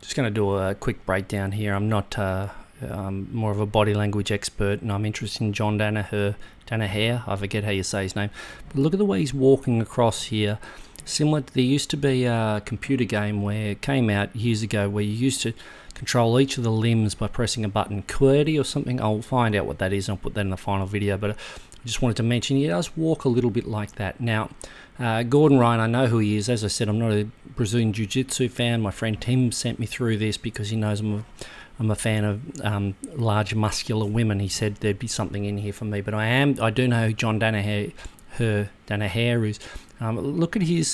Just going to do a quick breakdown here. I'm not more of a body language expert, and I'm interested in John Danaher, I forget how you say his name. But look at the way he's walking across here. Similar to, there used to be a computer game where it came out years ago where you used to control each of the limbs by pressing a button, QWERTY or something. I'll find out what that is and I'll put that in the final video, but I just wanted to mention he does walk a little bit like that. Now, Gordan Ryan, I know who he is. As I said, I'm not a Brazilian Jiu-Jitsu fan. My friend Tim sent me through this because he knows I'm a fan of large muscular women. He said there'd be something in here for me, but I do know who John Danaher is. Look at he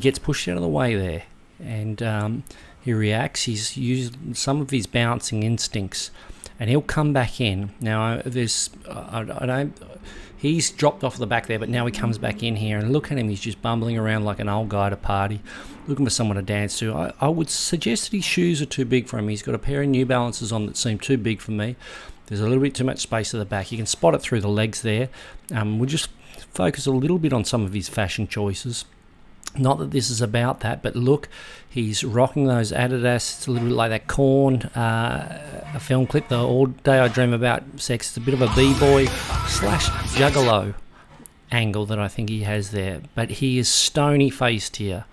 gets pushed out of the way there, and he reacts. He's used some of his bouncing instincts, and he'll come back in. Now, he's dropped off the back there, but now he comes back in here, and look at him. He's just bumbling around like an old guy at a party, looking for someone to dance to. I would suggest that his shoes are too big for him. He's got a pair of New Balances on that seem too big for me. There's a little bit too much space at the back. You can spot it through the legs there. We'll just focus a little bit on some of his fashion choices. Not that this is about that, but look, he's rocking those Adidas. It's a little bit like that Korn, a film clip, the All Day I Dream About Sex. It's a bit of a b-boy / juggalo angle that I think he has there. But he is stony-faced here,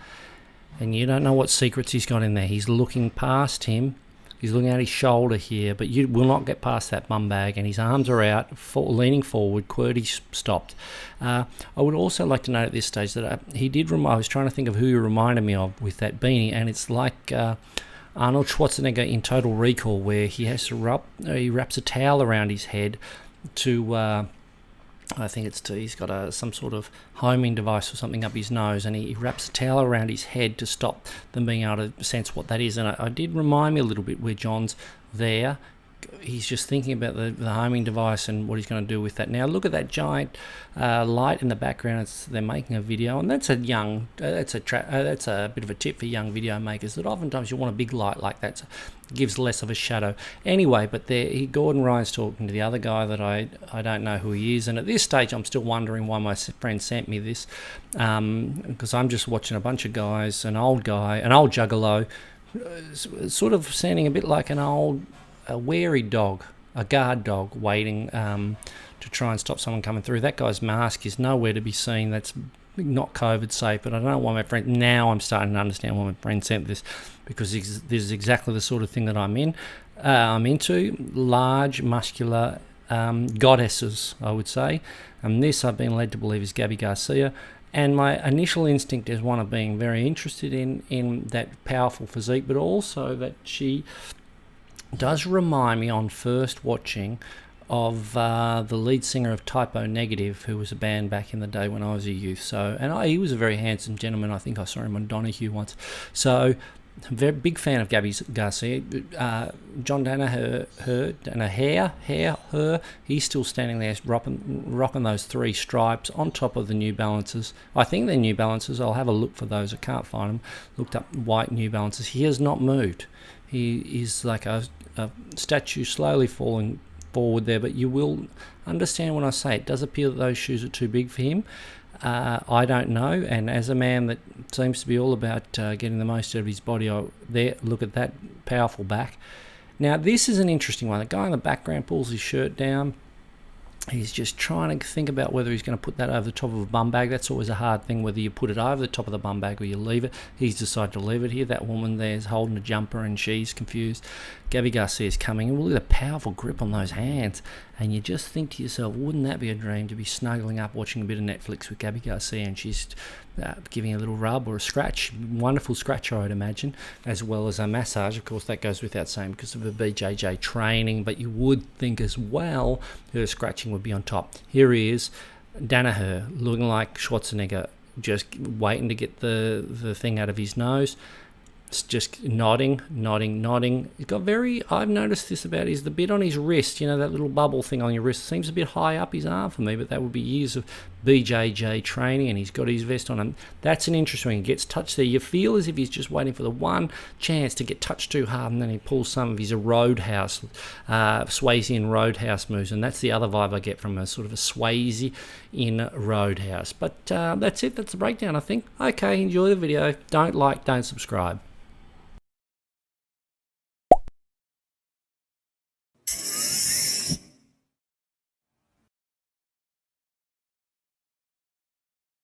and you don't know what secrets he's got in there. He's looking past him. He's looking at his shoulder here, but you will not get past that bum bag, and his arms are out, leaning forward, QWERTY stopped. I would also like to note at this stage that he did I was trying to think of who he reminded me of with that beanie, and it's like Arnold Schwarzenegger in Total Recall, where he has to he wraps a towel around his head to... I think he's got some sort of homing device or something up his nose, and he wraps a towel around his head to stop them being able to sense what that is. And I did remind me a little bit where John's there. He's just thinking about the homing device and what he's going to do with that. Now look at that giant light in the background. They're making a video, and that's a bit of a tip for young video makers, that oftentimes you want a big light like that, so it gives less of a shadow. Anyway, but Gordan Ryan's talking to the other guy that I don't know who he is, and at this stage I'm still wondering why my friend sent me this, because I'm just watching a bunch of guys, an old juggalo, sort of sounding a bit like a wary dog, a guard dog, waiting to try and stop someone coming through. That guy's mask is nowhere to be seen. That's not COVID safe, but I don't know why my friend... Now I'm starting to understand why my friend sent this, because this is exactly the sort of thing that I'm into. Large, muscular goddesses, I would say. And this I've been led to believe is Gabby Garcia. And my initial instinct is one of being very interested in that powerful physique, but also that she does remind me on first watching of the lead singer of Typo Negative, who was a band back in the day when I was a youth. He was a very handsome gentleman. I think I saw him on Donahue once. So, very big fan of Gabby Garcia. John Danaher, he's still standing there rocking those three stripes on top of the New Balances. I think they're New Balances. I'll have a look for those. I can't find them. Looked up white New Balances. He has not moved. He is like a statue slowly falling forward there, but you will understand when I say it does appear that those shoes are too big for him. I don't know, and as a man that seems to be all about getting the most out of his body, look at that powerful back. Now this is an interesting one. The guy in the background pulls his shirt down. He's just trying to think about whether he's going to put that over the top of a bum bag. That's always a hard thing, whether you put it over the top of the bum bag or you leave it. He's decided to leave it here. That woman there is holding a jumper and she's confused. Gabby Garcia's coming, and look at the powerful grip on those hands. And you just think to yourself, wouldn't that be a dream to be snuggling up, watching a bit of Netflix with Gabby Garcia, and she's giving a little rub or a scratch. Wonderful scratcher, I'd imagine, as well as a massage. Of course, that goes without saying because of her BJJ training, but you would think as well her scratching would be on top. Here he is, Danaher, looking like Schwarzenegger, just waiting to get the thing out of his nose. It's just nodding. He's got I've noticed this about the bit on his wrist, that little bubble thing on your wrist seems a bit high up his arm for me, but that would be years of BJJ training, and he's got his vest on him. That's an interesting one. He gets touched there. You feel as if he's just waiting for the one chance to get touched too hard, and then he pulls some of his Roadhouse, Swayze Roadhouse moves, and that's the other vibe I get from a sort of a Swayze in Roadhouse. But that's it. That's the breakdown, I think. Okay, enjoy the video. Don't subscribe.